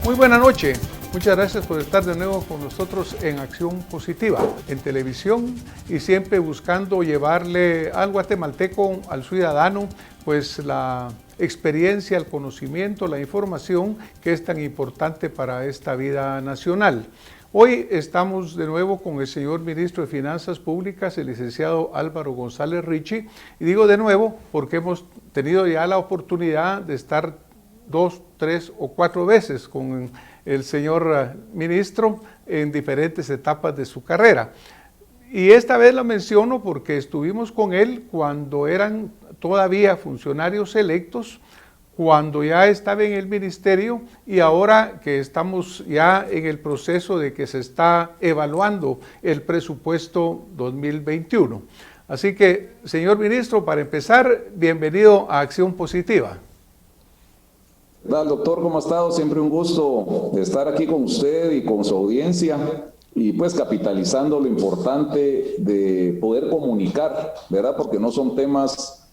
Muy buena noche. Muchas gracias por estar de nuevo con nosotros en Acción Positiva, en televisión y siempre buscando llevarle al guatemalteco, al ciudadano, pues la experiencia, el conocimiento, la información que es tan importante para esta vida nacional. Hoy estamos de nuevo con el señor Ministro de Finanzas Públicas, el licenciado Álvaro González Richie, y digo de nuevo porque hemos tenido ya la oportunidad de estar 2, 3 o 4 veces con el señor ministro en diferentes etapas de su carrera. Y esta vez la menciono porque estuvimos con él cuando eran todavía funcionarios electos, cuando ya estaba en el ministerio y ahora que estamos ya en el proceso de que se está evaluando el presupuesto 2021. Así que, señor ministro, para empezar, bienvenido a Acción Positiva. ¿Qué tal, doctor? ¿Cómo ha estado? Siempre un gusto estar aquí con usted y con su audiencia y pues capitalizando lo importante de poder comunicar, ¿verdad? Porque no son temas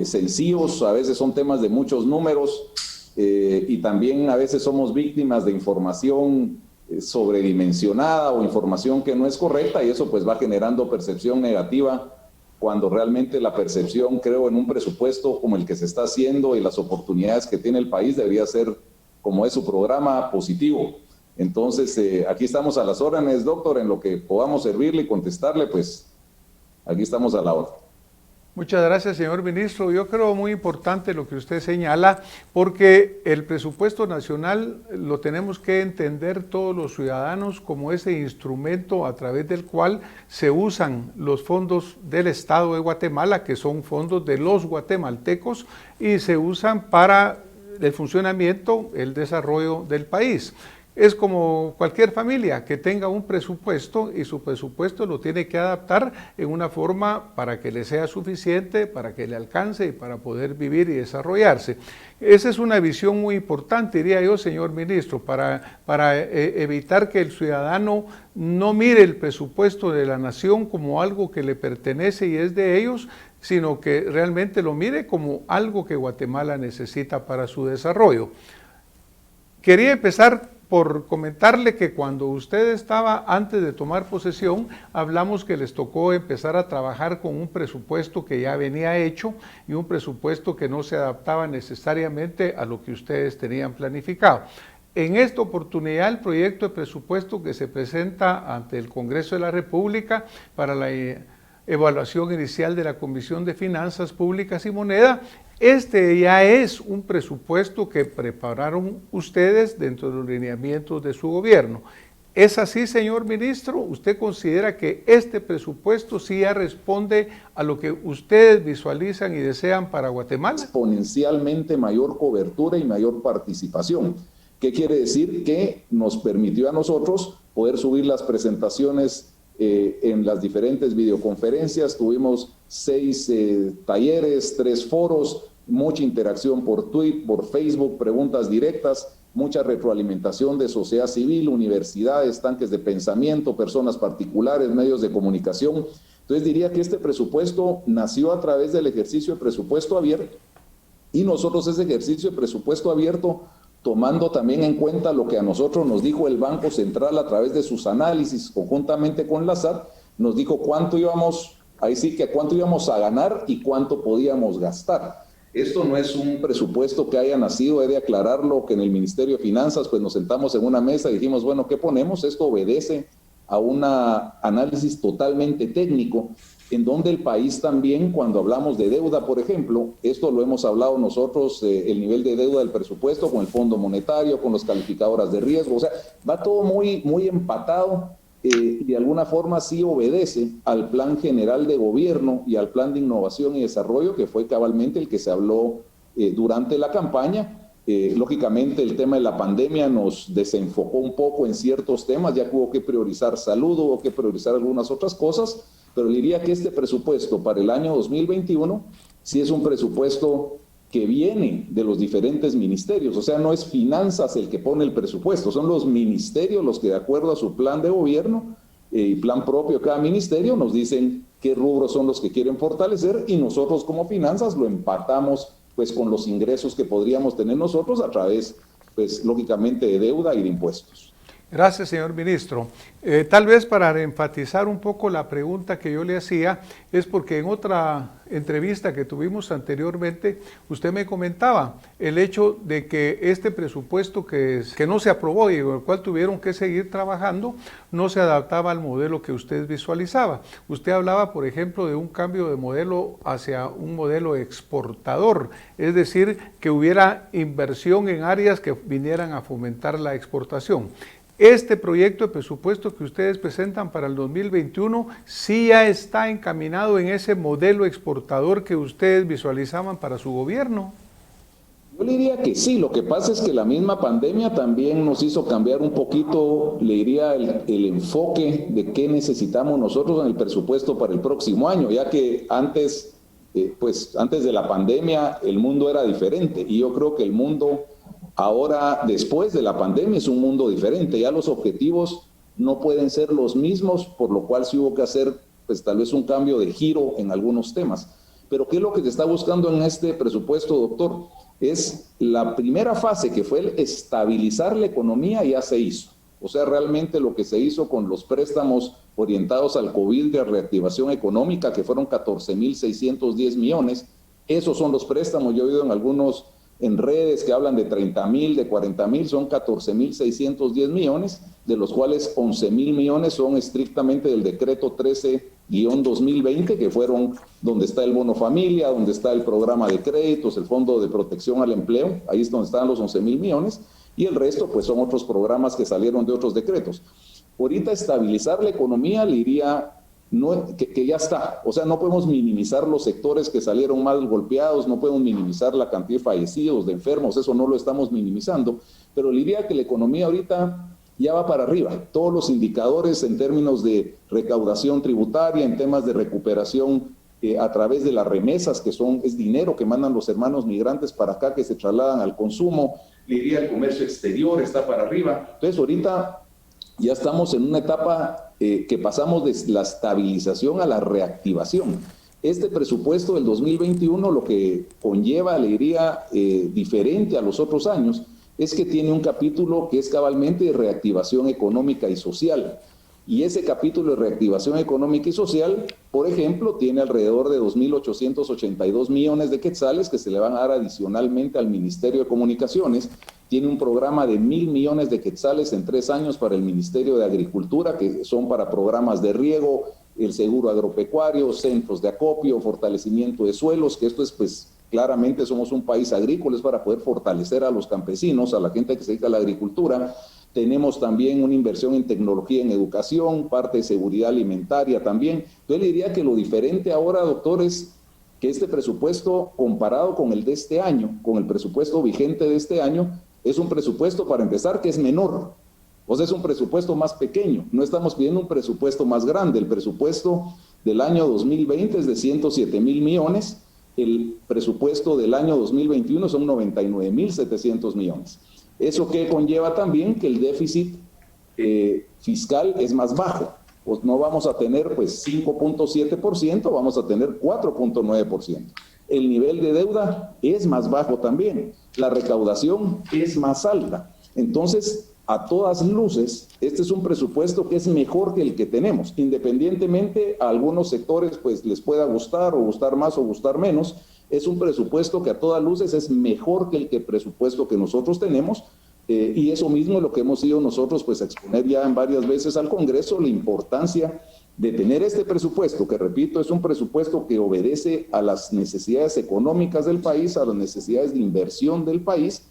sencillos, a veces son temas de muchos números y también a veces somos víctimas de información sobredimensionada o información que no es correcta y eso pues va generando percepción negativa cuando realmente la percepción, creo, en un presupuesto como el que se está haciendo y las oportunidades que tiene el país debería ser, como es su programa, positivo. Entonces, aquí estamos a las órdenes, doctor, en lo que podamos servirle y contestarle, pues aquí estamos a la orden. Muchas gracias, señor ministro. Yo creo muy importante lo que usted señala, porque el presupuesto nacional lo tenemos que entender todos los ciudadanos como ese instrumento a través del cual se usan los fondos del Estado de Guatemala, que son fondos de los guatemaltecos, y se usan para el funcionamiento, el desarrollo del país. Es como cualquier familia que tenga un presupuesto y su presupuesto lo tiene que adaptar en una forma para que le sea suficiente, para que le alcance y para poder vivir y desarrollarse. Esa es una visión muy importante, diría yo, señor ministro, para evitar que el ciudadano no mire el presupuesto de la nación como algo que le pertenece y es de ellos, sino que realmente lo mire como algo que Guatemala necesita para su desarrollo. Quería empezar por comentarle que cuando usted estaba antes de tomar posesión, hablamos que les tocó empezar a trabajar con un presupuesto que ya venía hecho y un presupuesto que no se adaptaba necesariamente a lo que ustedes tenían planificado. En esta oportunidad, el proyecto de presupuesto que se presenta ante el Congreso de la República para la evaluación inicial de la Comisión de Finanzas Públicas y Moneda, este ya es un presupuesto que prepararon ustedes dentro de los lineamientos de su gobierno. ¿Es así, señor ministro? ¿Usted considera que este presupuesto sí ya responde a lo que ustedes visualizan y desean para Guatemala? Exponencialmente mayor cobertura y mayor participación. ¿Qué quiere decir? Que nos permitió a nosotros poder subir las presentaciones en las diferentes videoconferencias. Tuvimos 6 talleres, 3 foros, mucha interacción por Twitter, por Facebook, preguntas directas, mucha retroalimentación de sociedad civil, universidades, tanques de pensamiento, personas particulares, medios de comunicación. Entonces diría que este presupuesto nació a través del ejercicio de presupuesto abierto y nosotros ese ejercicio de presupuesto abierto tomando también en cuenta lo que a nosotros nos dijo el Banco Central a través de sus análisis conjuntamente con la SAT, nos dijo cuánto íbamos, ahí sí que cuánto íbamos a ganar y cuánto podíamos gastar. Esto no es un presupuesto que haya nacido, he de aclararlo, que en el Ministerio de Finanzas pues nos sentamos en una mesa y dijimos, bueno, ¿qué ponemos? Esto obedece a un análisis totalmente técnico, en donde el país también, cuando hablamos de deuda, por ejemplo, esto lo hemos hablado nosotros, el nivel de deuda del presupuesto con el Fondo Monetario, con las calificadoras de riesgo, o sea, va todo muy empatado y de alguna forma sí obedece al Plan General de Gobierno y al Plan de Innovación y Desarrollo, que fue cabalmente el que se habló durante la campaña. Lógicamente el tema de la pandemia nos desenfocó un poco en ciertos temas, ya que hubo que priorizar salud, hubo que priorizar algunas otras cosas, pero diría que este presupuesto para el año 2021 sí es un presupuesto que viene de los diferentes ministerios, o sea, no es finanzas el que pone el presupuesto, son los ministerios los que de acuerdo a su plan de gobierno y plan propio de cada ministerio nos dicen qué rubros son los que quieren fortalecer y nosotros como finanzas lo empatamos pues con los ingresos que podríamos tener nosotros a través pues lógicamente de deuda y de impuestos. Gracias, señor ministro. Tal vez para enfatizar un poco la pregunta que yo le hacía, es porque en otra entrevista que tuvimos anteriormente, usted me comentaba el hecho de que este presupuesto que no se aprobó y con el cual tuvieron que seguir trabajando, no se adaptaba al modelo que usted visualizaba. Usted hablaba, por ejemplo, de un cambio de modelo hacia un modelo exportador, es decir, que hubiera inversión en áreas que vinieran a fomentar la exportación. Este proyecto de presupuesto que ustedes presentan para el 2021 sí ya está encaminado en ese modelo exportador que ustedes visualizaban para su gobierno. Yo le diría que sí, lo que pasa es que la misma pandemia también nos hizo cambiar un poquito, le diría, el enfoque de qué necesitamos nosotros en el presupuesto para el próximo año, ya que antes, antes de la pandemia el mundo era diferente y yo creo que el mundo ahora, después de la pandemia, es un mundo diferente. Ya los objetivos no pueden ser los mismos, por lo cual sí hubo que hacer, pues tal vez un cambio de giro en algunos temas. Pero ¿qué es lo que se está buscando en este presupuesto, doctor? Es la primera fase, que fue el estabilizar la economía, ya se hizo. O sea, realmente lo que se hizo con los préstamos orientados al COVID de reactivación económica, que fueron 14.610 millones, esos son los préstamos. Yo he oído en algunos en redes que hablan de 30.000, de 40.000, son 14.610 millones, de los cuales 11.000 millones son estrictamente del decreto 13-2020, que fueron donde está el bono familia, donde está el programa de créditos, el fondo de protección al empleo, ahí es donde están los 11.000 millones, y el resto pues son otros programas que salieron de otros decretos. Ahorita estabilizar la economía le diría que ya está, o sea, no podemos minimizar los sectores que salieron mal golpeados, no podemos minimizar la cantidad de fallecidos, de enfermos, eso no lo estamos minimizando, pero le diría que la economía ahorita ya va para arriba. Todos los indicadores en términos de recaudación tributaria, en temas de recuperación a través de las remesas, que es dinero que mandan los hermanos migrantes para acá, que se trasladan al consumo, le diría el comercio exterior está para arriba. Entonces ahorita ya estamos en una etapa que pasamos de la estabilización a la reactivación. Este presupuesto del 2021 lo que conlleva, le diría, diferente a los otros años, es que tiene un capítulo que es cabalmente de reactivación económica y social. Y ese capítulo de reactivación económica y social, por ejemplo, tiene alrededor de 2.882 millones de quetzales que se le van a dar adicionalmente al Ministerio de Comunicaciones. Tiene un programa de 1.000 millones de quetzales en 3 años para el Ministerio de Agricultura, que son para programas de riego, el seguro agropecuario, centros de acopio, fortalecimiento de suelos, que esto es pues claramente somos un país agrícola, es para poder fortalecer a los campesinos, a la gente que se dedica a la agricultura. Tenemos también una inversión en tecnología, en educación, parte de seguridad alimentaria también. Entonces le diría que lo diferente ahora, doctor, es que este presupuesto comparado con el de este año, con el presupuesto vigente de este año, es un presupuesto, para empezar, que es menor. O sea, es un presupuesto más pequeño. No estamos pidiendo un presupuesto más grande. El presupuesto del año 2020 es de 107.000 millones. El presupuesto del año 2021 son 99.700 millones. ¿Eso qué conlleva también? Que el déficit fiscal es más bajo. Pues no vamos a tener pues 5.7%, vamos a tener 4.9%. El nivel de deuda es más bajo también. La recaudación es más alta. Entonces, a todas luces, este es un presupuesto que es mejor que el que tenemos. Independientemente a algunos sectores pues les pueda gustar o gustar más o gustar menos, es un presupuesto que a todas luces es mejor que el presupuesto que nosotros tenemos, y eso mismo es lo que hemos ido nosotros pues a exponer ya en varias veces al Congreso, la importancia de tener este presupuesto, que repito, es un presupuesto que obedece a las necesidades económicas del país, a las necesidades de inversión del país,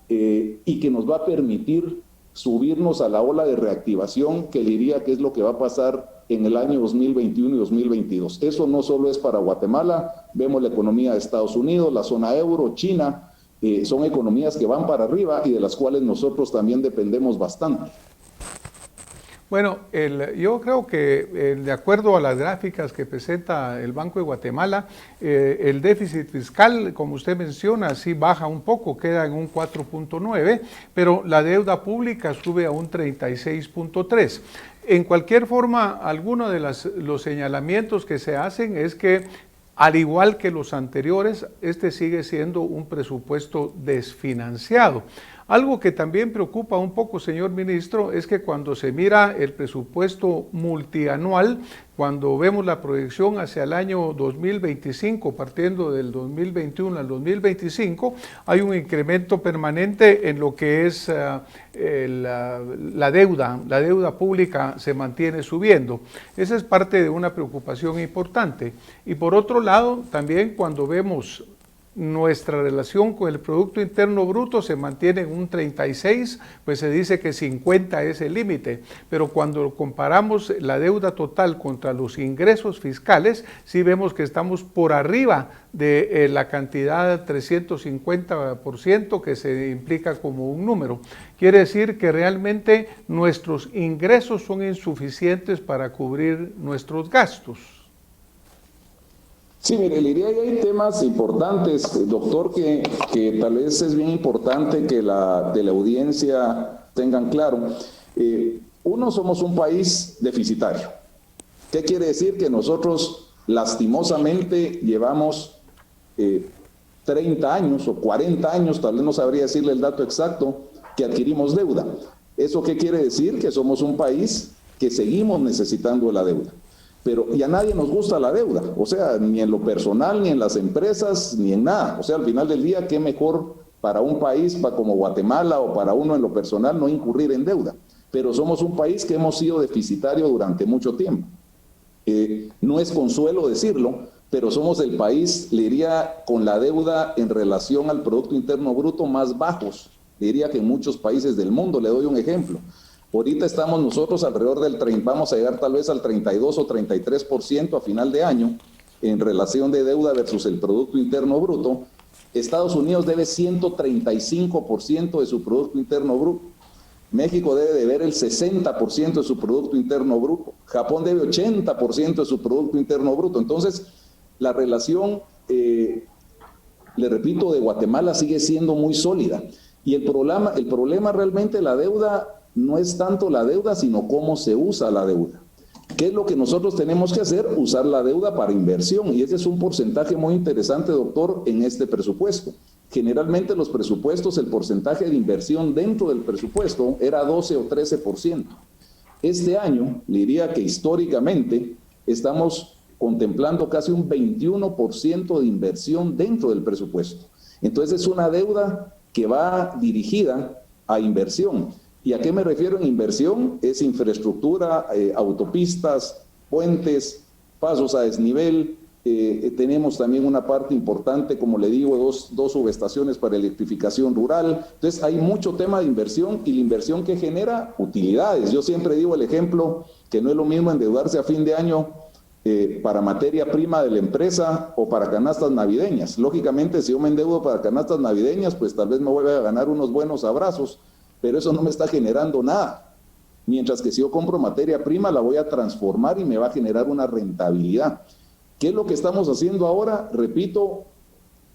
y que nos va a permitir subirnos a la ola de reactivación, que diría que es lo que va a pasar en el año 2021 y 2022. Eso no solo es para Guatemala, vemos la economía de Estados Unidos, la zona euro, China, son economías que van para arriba y de las cuales nosotros también dependemos bastante. Bueno, yo creo que de acuerdo a las gráficas que presenta el Banco de Guatemala, el déficit fiscal, como usted menciona, sí baja un poco, queda en un 4.9, pero la deuda pública sube a un 36.3. En cualquier forma, alguno de los señalamientos que se hacen es que, al igual que los anteriores, este sigue siendo un presupuesto desfinanciado. Algo que también preocupa un poco, señor ministro, es que cuando se mira el presupuesto multianual, cuando vemos la proyección hacia el año 2025, partiendo del 2021 al 2025, hay un incremento permanente en lo que es la deuda. La deuda pública se mantiene subiendo. Esa es parte de una preocupación importante. Y por otro lado, también cuando vemos nuestra relación con el Producto Interno Bruto se mantiene en un 36, pues se dice que 50 es el límite, pero cuando comparamos la deuda total contra los ingresos fiscales, sí vemos que estamos por arriba de la cantidad 350% que se implica como un número. Quiere decir que realmente nuestros ingresos son insuficientes para cubrir nuestros gastos. Sí, mire, le diría que hay temas importantes, doctor, que tal vez es bien importante que de la audiencia tengan claro. Uno, somos un país deficitario. ¿Qué quiere decir? Que nosotros lastimosamente llevamos 30 años o 40 años, tal vez no sabría decirle el dato exacto, que adquirimos deuda. ¿Eso qué quiere decir? Que somos un país que seguimos necesitando la deuda. Pero y a nadie nos gusta la deuda, o sea, ni en lo personal, ni en las empresas, ni en nada. O sea, al final del día, qué mejor para un país como Guatemala o para uno en lo personal no incurrir en deuda. Pero somos un país que hemos sido deficitario durante mucho tiempo. No es consuelo decirlo, pero somos el país, le diría, con la deuda en relación al Producto Interno Bruto más bajos, le diría que en muchos países del mundo. Le doy un ejemplo. Ahorita estamos nosotros alrededor del 30, vamos a llegar tal vez al 32 o 33% a final de año en relación de deuda versus el Producto Interno Bruto. Estados Unidos debe 135% de su Producto Interno Bruto. México debe deber el 60% de su Producto Interno Bruto. Japón debe 80% de su Producto Interno Bruto. Entonces, la relación, le repito, de Guatemala sigue siendo muy sólida. Y el problema realmente de la deuda no es tanto la deuda, sino cómo se usa la deuda. ¿Qué es lo que nosotros tenemos que hacer? Usar la deuda para inversión, y ese es un porcentaje muy interesante, doctor, en este presupuesto. Generalmente los presupuestos, el porcentaje de inversión dentro del presupuesto era 12 o 13%. Este año, le diría que históricamente estamos contemplando casi un 21% de inversión dentro del presupuesto. Entonces es una deuda que va dirigida a inversión. ¿Y a qué me refiero en inversión? Es infraestructura, autopistas, puentes, pasos a desnivel. Tenemos también una parte importante, como le digo, dos subestaciones para electrificación rural. Entonces hay mucho tema de inversión, y la inversión que genera utilidades. Yo siempre digo el ejemplo que no es lo mismo endeudarse a fin de año para materia prima de la empresa o para canastas navideñas. Lógicamente, si yo me endeudo para canastas navideñas, pues tal vez me voy a ganar unos buenos abrazos, pero eso no me está generando nada. Mientras que si yo compro materia prima, la voy a transformar y me va a generar una rentabilidad. ¿Qué es lo que estamos haciendo ahora? Repito,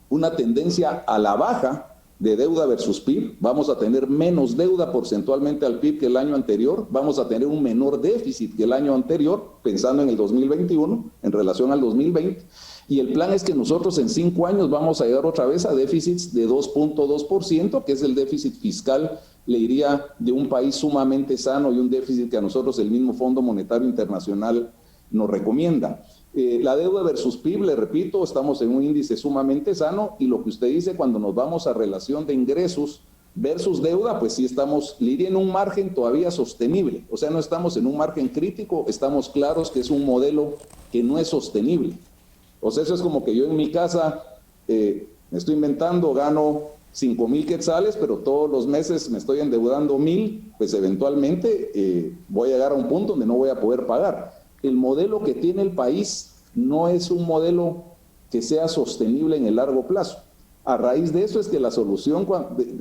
una tendencia a la baja de deuda versus PIB. Vamos a tener menos deuda porcentualmente al PIB que el año anterior. Vamos a tener un menor déficit que el año anterior, pensando en el 2021, en relación al 2020. Y el plan es que nosotros en 5 años vamos a llegar otra vez a déficits de 2.2%, que es el déficit fiscal, le diría, de un país sumamente sano, y un déficit que a nosotros el mismo Fondo Monetario Internacional nos recomienda. La deuda versus PIB, le repito, estamos en un índice sumamente sano, y lo que usted dice, cuando nos vamos a relación de ingresos versus deuda, pues sí estamos, le diría, en un margen todavía sostenible. O sea, no estamos en un margen crítico, estamos claros que es un modelo que no es sostenible. O sea, eso es como que yo en mi casa, me estoy inventando, gano 5,000 quetzales, pero todos los meses me estoy endeudando 1,000, pues eventualmente voy a llegar a un punto donde no voy a poder pagar. El modelo que tiene el país no es un modelo que sea sostenible en el largo plazo. A raíz de eso es que la solución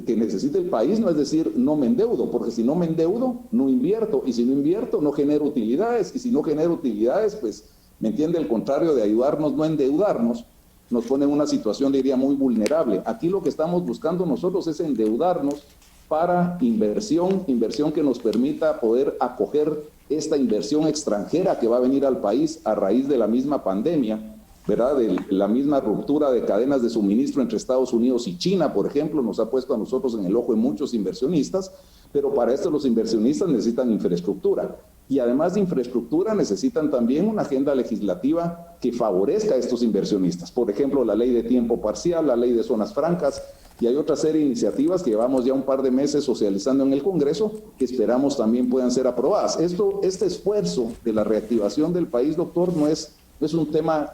que necesita el país no es decir no me endeudo, porque si no me endeudo, no invierto, y si no invierto, no genero utilidades, y si no genero utilidades, pues, ¿me entiende? El contrario de ayudarnos, no endeudarnos, nos pone en una situación, diría, muy vulnerable. Aquí lo que estamos buscando nosotros es endeudarnos para inversión que nos permita poder acoger esta inversión extranjera que va a venir al país a raíz de la misma pandemia, ¿verdad? De la misma ruptura de cadenas de suministro entre Estados Unidos y China, por ejemplo, nos ha puesto a nosotros en el ojo de muchos inversionistas, pero para esto los inversionistas necesitan infraestructura. Y además de infraestructura necesitan también una agenda legislativa que favorezca a estos inversionistas. Por ejemplo, la ley de tiempo parcial, la ley de zonas francas, y hay otra serie de iniciativas que llevamos ya un par de meses socializando en el Congreso que esperamos también puedan ser aprobadas. Este esfuerzo de la reactivación del país, doctor, no es un tema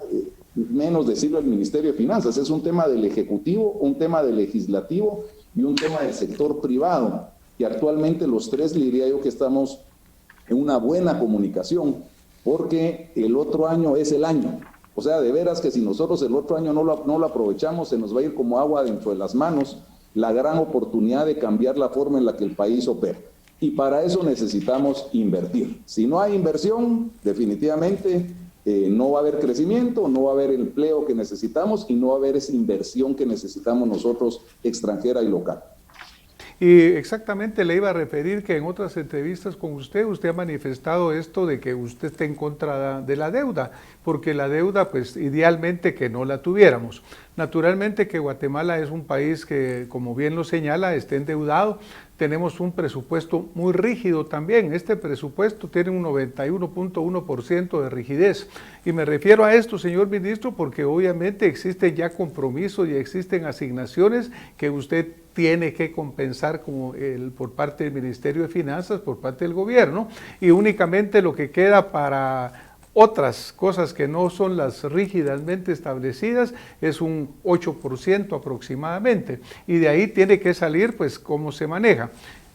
menos decirlo del Ministerio de Finanzas, es un tema del Ejecutivo, un tema del Legislativo y un tema del sector privado. Y actualmente los tres le diría yo que estamos en una buena comunicación, porque el otro año es el año. O sea, de veras que si nosotros el otro año no lo aprovechamos, se nos va a ir como agua dentro de las manos la gran oportunidad de cambiar la forma en la que el país opera. Y para eso necesitamos invertir. Si no hay inversión, definitivamente no va a haber crecimiento, no va a haber el empleo que necesitamos y no va a haber esa inversión que necesitamos nosotros extranjera y local. Y exactamente le iba a referir que en otras entrevistas con usted ha manifestado esto de que usted está en contra de la deuda, porque la deuda, pues idealmente que no la tuviéramos. Naturalmente que Guatemala es un país que, como bien lo señala, está endeudado. Tenemos un presupuesto muy rígido también. Este presupuesto tiene un 91.1% de rigidez. Y me refiero a esto, señor ministro, porque obviamente existen ya compromisos y existen asignaciones que usted tiene que compensar por parte del Ministerio de Finanzas, por parte del gobierno, y únicamente lo que queda para otras cosas que no son las rígidamente establecidas es un 8% aproximadamente, y de ahí tiene que salir pues cómo se maneja.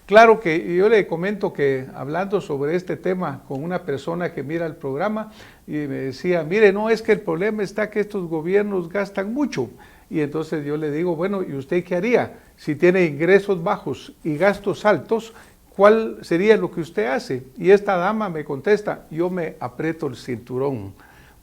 Claro que yo le comento que hablando sobre este tema con una persona que mira el programa y me decía, mire, no, es que el problema está que estos gobiernos gastan mucho. Y entonces yo le digo, bueno, ¿y usted qué haría? Si tiene ingresos bajos y gastos altos, ¿cuál sería lo que usted hace? Y esta dama me contesta, yo me aprieto el cinturón.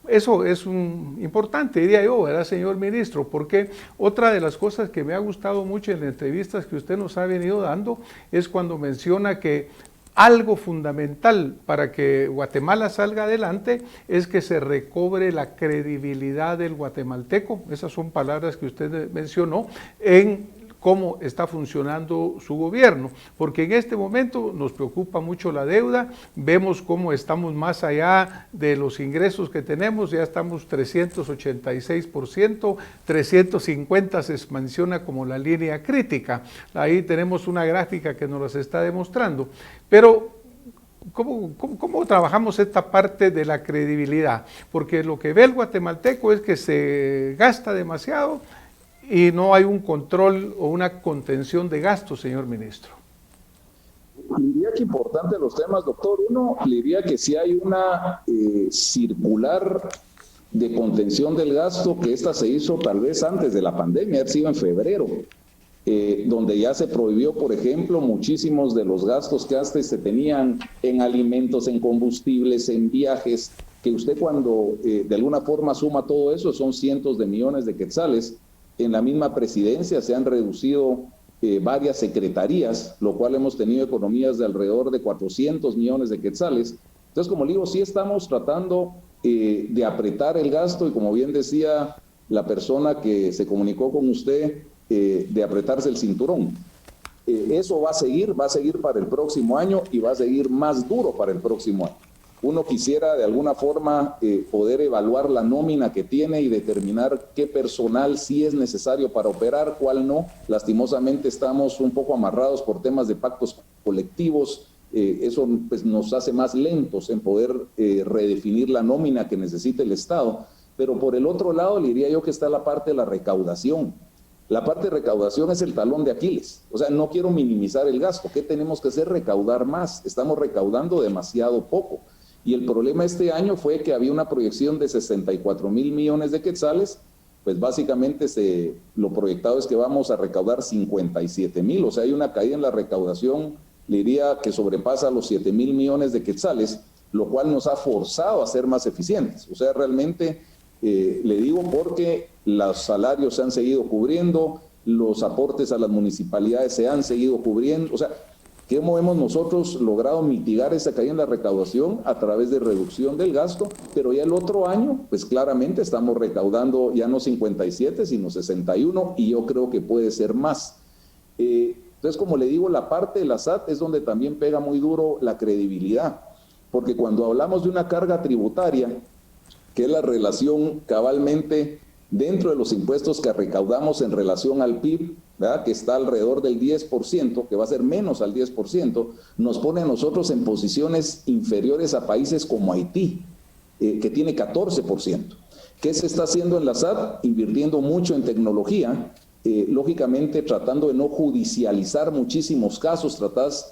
Eso es importante, diría yo, ¿verdad, señor ministro? Porque otra de las cosas que me ha gustado mucho en las entrevistas que usted nos ha venido dando es cuando menciona que algo fundamental para que Guatemala salga adelante es que se recobre la credibilidad del guatemalteco. Esas son palabras que usted mencionó en cómo está funcionando su gobierno, porque en este momento nos preocupa mucho la deuda, vemos cómo estamos más allá de los ingresos que tenemos, ya estamos 386%, 350 se menciona como la línea crítica, ahí tenemos una gráfica que nos las está demostrando, pero ¿cómo trabajamos esta parte de la credibilidad? Porque lo que ve el guatemalteco es que se gasta demasiado, y no hay un control o una contención de gastos, señor ministro. Diría que importante los temas, doctor. Uno, diría que si hay una circular de contención del gasto, que esta se hizo tal vez antes de la pandemia, ha sido en febrero, donde ya se prohibió, por ejemplo, muchísimos de los gastos que antes se tenían en alimentos, en combustibles, en viajes, que usted cuando de alguna forma suma todo eso, son cientos de millones de quetzales. En la misma presidencia se han reducido varias secretarías, lo cual hemos tenido economías de alrededor de 400 millones de quetzales. Entonces, como le digo, sí estamos tratando de apretar el gasto y, como bien decía la persona que se comunicó con usted, de apretarse el cinturón. Eso va a seguir para el próximo año y va a seguir más duro para el próximo año. Uno quisiera de alguna forma poder evaluar la nómina que tiene y determinar qué personal sí es necesario para operar, cuál no. Lastimosamente estamos un poco amarrados por temas de pactos colectivos. Eso pues, nos hace más lentos en poder redefinir la nómina que necesita el Estado. Pero por el otro lado, le diría yo que está la parte de la recaudación. La parte de recaudación es el talón de Aquiles. O sea, no quiero minimizar el gasto. ¿Qué tenemos que hacer? Recaudar más. Estamos recaudando demasiado poco. Y el problema este año fue que había una proyección de 64,000 millones de quetzales, pues básicamente lo proyectado es que vamos a recaudar 57,000, o sea, hay una caída en la recaudación, le diría que sobrepasa los 7,000 millones de quetzales, lo cual nos ha forzado a ser más eficientes. O sea, realmente, le digo porque los salarios se han seguido cubriendo, los aportes a las municipalidades se han seguido cubriendo, o sea, ¿Cómo hemos nosotros logrado mitigar esa caída en la recaudación? A través de reducción del gasto, pero ya el otro año, pues claramente estamos recaudando ya no 57, sino 61, y yo creo que puede ser más. Entonces, como le digo, la parte de la SAT es donde también pega muy duro la credibilidad, porque cuando hablamos de una carga tributaria, que es la relación cabalmente dentro de los impuestos que recaudamos en relación al PIB, ¿verdad?, que está alrededor del 10%, que va a ser menos al 10%, nos pone a nosotros en posiciones inferiores a países como Haití, que tiene 14%. ¿Qué se está haciendo en la SAT? Invirtiendo mucho en tecnología, lógicamente tratando de no judicializar muchísimos casos,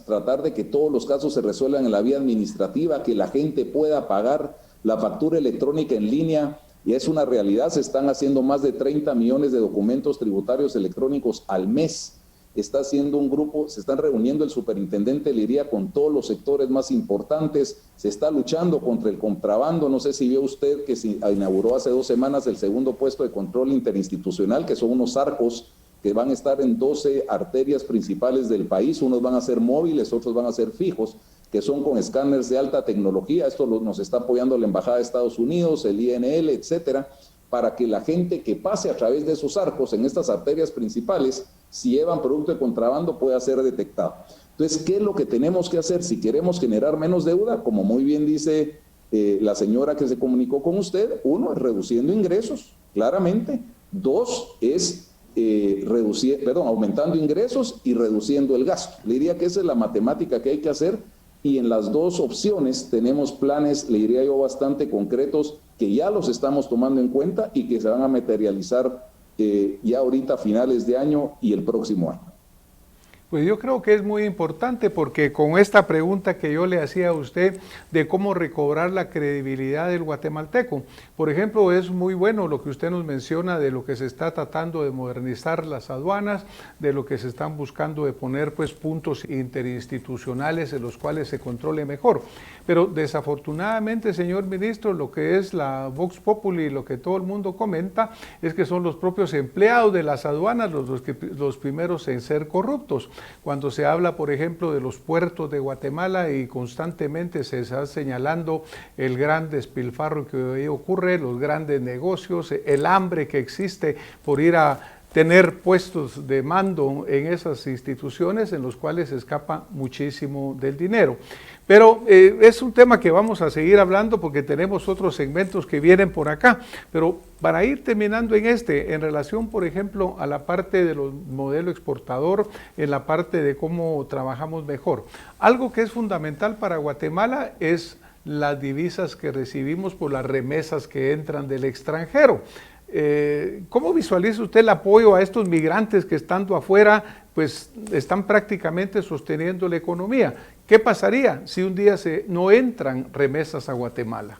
tratar de que todos los casos se resuelvan en la vía administrativa, que la gente pueda pagar la factura electrónica en línea. Y es una realidad, se están haciendo más de 30 millones de documentos tributarios electrónicos al mes. Está haciendo un grupo, se están reuniendo el superintendente, le diría, con todos los sectores más importantes, se está luchando contra el contrabando. No sé si vio usted que se inauguró hace 2 semanas el segundo puesto de control interinstitucional, que son unos arcos que van a estar en 12 arterias principales del país, unos van a ser móviles, otros van a ser fijos, que son con escáneres de alta tecnología. Esto nos está apoyando la Embajada de Estados Unidos, el INL, etcétera, para que la gente que pase a través de esos arcos en estas arterias principales, si llevan producto de contrabando, pueda ser detectado. Entonces, ¿qué es lo que tenemos que hacer si queremos generar menos deuda? Como muy bien dice la señora que se comunicó con usted, 1 es reduciendo ingresos, claramente. 2 es aumentando ingresos y reduciendo el gasto. Le diría que esa es la matemática que hay que hacer. Y en las 2 opciones tenemos planes, le diría yo, bastante concretos, que ya los estamos tomando en cuenta y que se van a materializar ya ahorita a finales de año y el próximo año. Pues yo creo que es muy importante, porque con esta pregunta que yo le hacía a usted de cómo recobrar la credibilidad del guatemalteco, por ejemplo, es muy bueno lo que usted nos menciona de lo que se está tratando de modernizar las aduanas, de lo que se están buscando de poner pues puntos interinstitucionales en los cuales se controle mejor. Pero desafortunadamente, señor ministro, lo que es la Vox Populi, lo que todo el mundo comenta, es que son los propios empleados de las aduanas los primeros en ser corruptos. Cuando se habla, por ejemplo, de los puertos de Guatemala y constantemente se está señalando el gran despilfarro que hoy ocurre, los grandes negocios, el hambre que existe por ir a tener puestos de mando en esas instituciones en los cuales se escapa muchísimo del dinero. Pero es un tema que vamos a seguir hablando porque tenemos otros segmentos que vienen por acá. Pero para ir terminando en relación, por ejemplo, a la parte de los modelo exportador, en la parte de cómo trabajamos mejor. Algo que es fundamental para Guatemala es las divisas que recibimos por las remesas que entran del extranjero. ¿Cómo visualiza usted el apoyo a estos migrantes que estando afuera, pues están prácticamente sosteniendo la economía? ¿Qué pasaría si un día no entran remesas a Guatemala?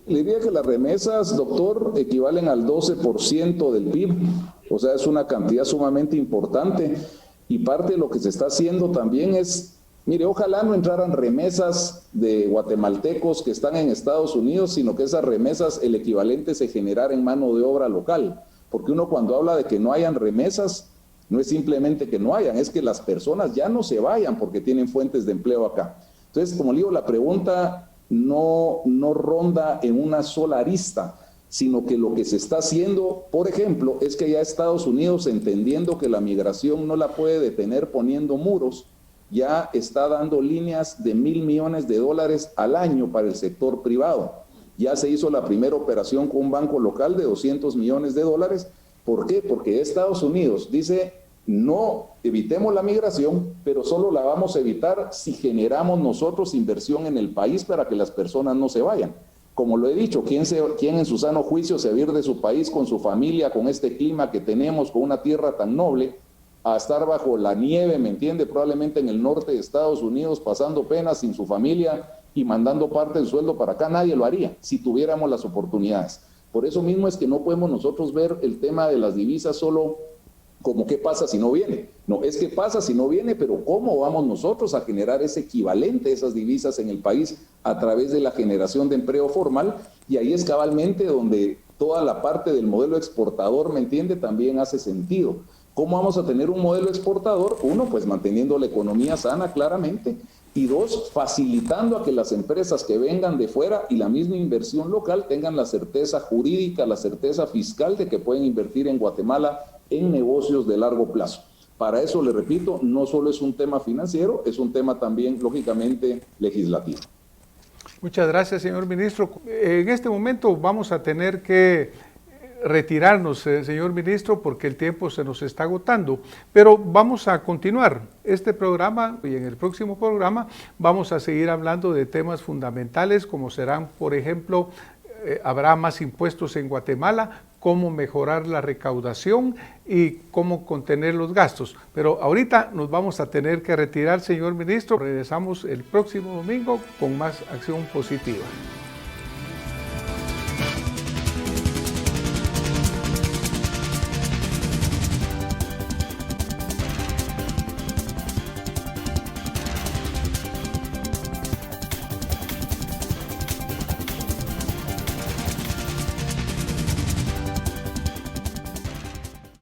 Le diría que las remesas, doctor, equivalen al 12% del PIB, o sea, es una cantidad sumamente importante, y parte de lo que se está haciendo también es, mire, ojalá no entraran remesas de guatemaltecos que están en Estados Unidos, sino que esas remesas, el equivalente se generara en mano de obra local, porque uno cuando habla de que no hayan remesas, no es simplemente que no hayan, es que las personas ya no se vayan porque tienen fuentes de empleo acá. Entonces, como le digo, la pregunta no ronda en una sola arista, sino que lo que se está haciendo, por ejemplo, es que ya Estados Unidos, entendiendo que la migración no la puede detener poniendo muros, ya está dando líneas de $1,000 millones al año para el sector privado. Ya se hizo la primera operación con un banco local de $200 millones. ¿Por qué? Porque Estados Unidos dice, no evitemos la migración, pero solo la vamos a evitar si generamos nosotros inversión en el país para que las personas no se vayan. Como lo he dicho, ¿quién en su sano juicio se va a ir de su país con su familia, con este clima que tenemos, con una tierra tan noble, a estar bajo la nieve, ¿me entiende? Probablemente en el norte de Estados Unidos, pasando penas sin su familia y mandando parte del sueldo para acá? Nadie lo haría si tuviéramos las oportunidades. Por eso mismo es que no podemos nosotros ver el tema de las divisas solo como qué pasa si no viene. No, es qué pasa si no viene, pero cómo vamos nosotros a generar ese equivalente de esas divisas en el país a través de la generación de empleo formal, y ahí es cabalmente donde toda la parte del modelo exportador, ¿me entiende?, también hace sentido. ¿Cómo vamos a tener un modelo exportador? Uno, pues manteniendo la economía sana claramente, y dos, facilitando a que las empresas que vengan de fuera y la misma inversión local tengan la certeza jurídica, la certeza fiscal de que pueden invertir en Guatemala en negocios de largo plazo. Para eso, le repito, no solo es un tema financiero, es un tema también, lógicamente, legislativo. Muchas gracias, señor ministro. En este momento vamos a tener que retirarnos, señor ministro, porque el tiempo se nos está agotando, pero vamos a continuar este programa y en el próximo programa vamos a seguir hablando de temas fundamentales como serán, por ejemplo, habrá más impuestos en Guatemala, cómo mejorar la recaudación y cómo contener los gastos. Pero ahorita nos vamos a tener que retirar, señor ministro. Regresamos el próximo domingo con más acción positiva.